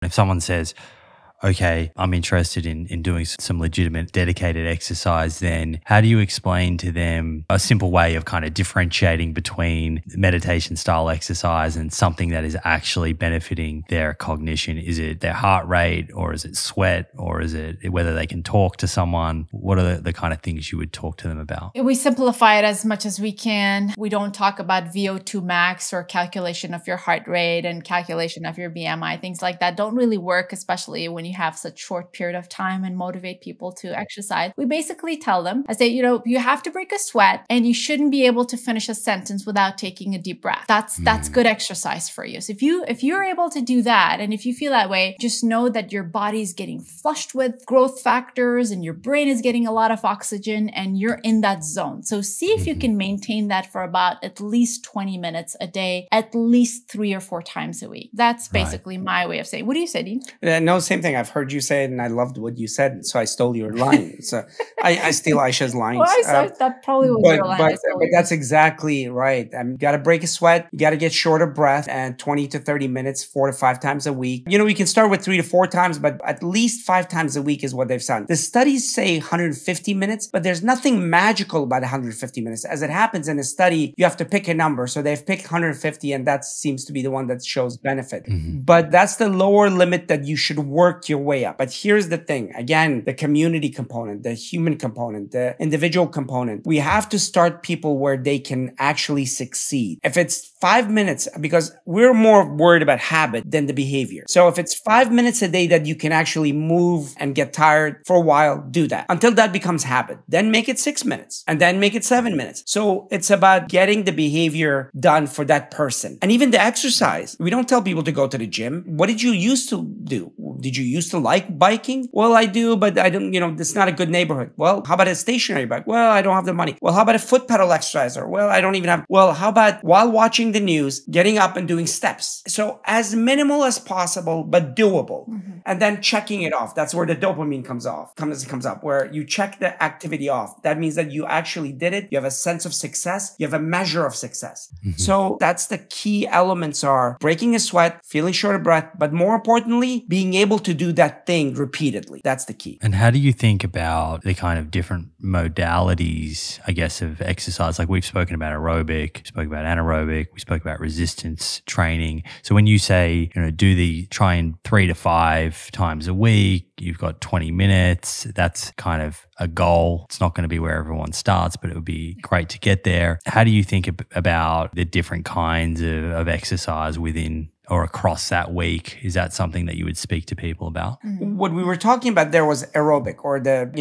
If someone says, okay, I'm interested in doing some legitimate dedicated exercise, then how do you explain to them a simple way of kind of differentiating between meditation style exercise and something that is actually benefiting their cognition? Is it their heart rate, or is it sweat, or is it whether they can talk to someone? What are the kind of things you would talk to them about? We simplify it as much as we can. We don't talk about VO2 max or calculation of your heart rate and calculation of your BMI. Things like that don't really work, especially when you have such short period of time and motivate people to exercise. We basically tell them, I say, you have to break a sweat and you shouldn't be able to finish a sentence without taking a deep breath. That's good exercise for you. So if you're able to do that, and if you feel that way, just know that your body is getting flushed with growth factors and your brain is getting a lot of oxygen and you're in that zone. So see if you can maintain that for about at least 20 minutes a day, at least 3 or 4 times a week. That's basically my way of saying. What do you say, Dean? No, same thing. I've heard you say it and I loved what you said, so I stole your line. So I steal Ayesha's lines. Well, that probably was your line. But that's exactly right. You got to break a sweat. You got to get short of breath, and 20 to 30 minutes, 4 to 5 times a week. We can start with 3 to 4 times, but at least 5 times a week is what they've found. The studies say 150 minutes, but there's nothing magical about 150 minutes. As it happens in a study, you have to pick a number. So they've picked 150, and that seems to be the one that shows benefit. But that's the lower limit that you should work your way up. But here's the thing. Again, the community component, the human component, the individual component. We have to start people where they can actually succeed. If it's 5 minutes, because we're more worried about habit than the behavior. So if it's 5 minutes a day that you can actually move and get tired for a while, do that until that becomes habit. Then make it 6 minutes and then make it 7 minutes. So it's about getting the behavior done for that person. And even the exercise. We don't tell people to go to the gym. What did you used to do? Did you used to like biking? Well, I do, but I don't, it's not a good neighborhood. Well, how about a stationary bike? Well, I don't have the money. Well, how about a foot pedal exerciser? Well, I don't even have. Well, how about while watching the news, getting up and doing steps? So as minimal as possible, but doable. And then checking it off. That's where the dopamine comes up, where you check the activity off. That means that you actually did it. You have a sense of success. You have a measure of success. So that's the key elements are breaking a sweat, feeling short of breath, but more importantly, being able to do that thing repeatedly. That's the key. And how do you think about the kind of different modalities, I guess, of exercise? Like we've spoken about aerobic, we spoke about anaerobic, we spoke about resistance training. So when you say, try and 3 to 5 times a week, you've got 20 minutes, that's kind of a goal. It's not going to be where everyone starts, but it would be great to get there. How do you think about the different kinds of exercise within or across that week? Is that something that you would speak to people about? What we were talking about there was aerobic, or the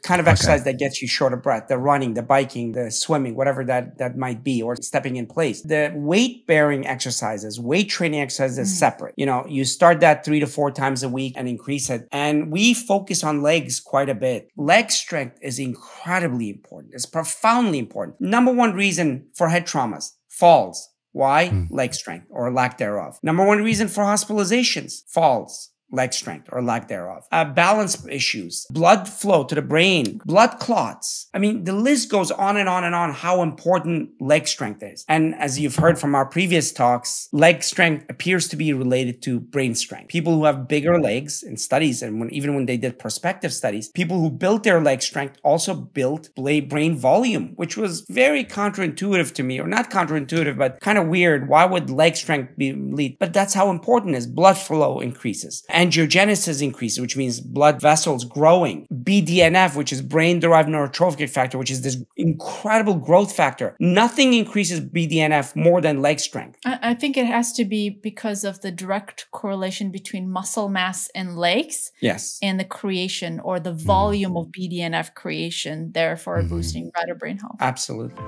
kind of exercise that gets you short of breath, the running, the biking, the swimming, whatever that might be, or stepping in place. The weight bearing exercises, weight training exercises is separate. You start that 3 to 4 times a week and increase it. And we focus on legs quite a bit. Leg strength is incredibly important. It's profoundly important. Number one reason for head traumas, falls. Why? Leg strength or lack thereof. Number one reason for hospitalizations, falls. leg strength or lack thereof, balance issues, blood flow to the brain, blood clots. I mean, the list goes on and on and on how important leg strength is. And as you've heard from our previous talks, leg strength appears to be related to brain strength. People who have bigger legs in studies, and even when they did prospective studies, people who built their leg strength also built brain volume, which was very counterintuitive to me, or not counterintuitive, but kind of weird. Why would leg strength be lead? But that's how important it is. Blood flow increases. Angiogenesis increases, which means blood vessels growing. BDNF, which is brain-derived neurotrophic factor, which is this incredible growth factor. Nothing increases BDNF more than leg strength. I think it has to be because of the direct correlation between muscle mass in legs, yes, and the creation or the volume of BDNF creation, therefore boosting better brain health. Absolutely.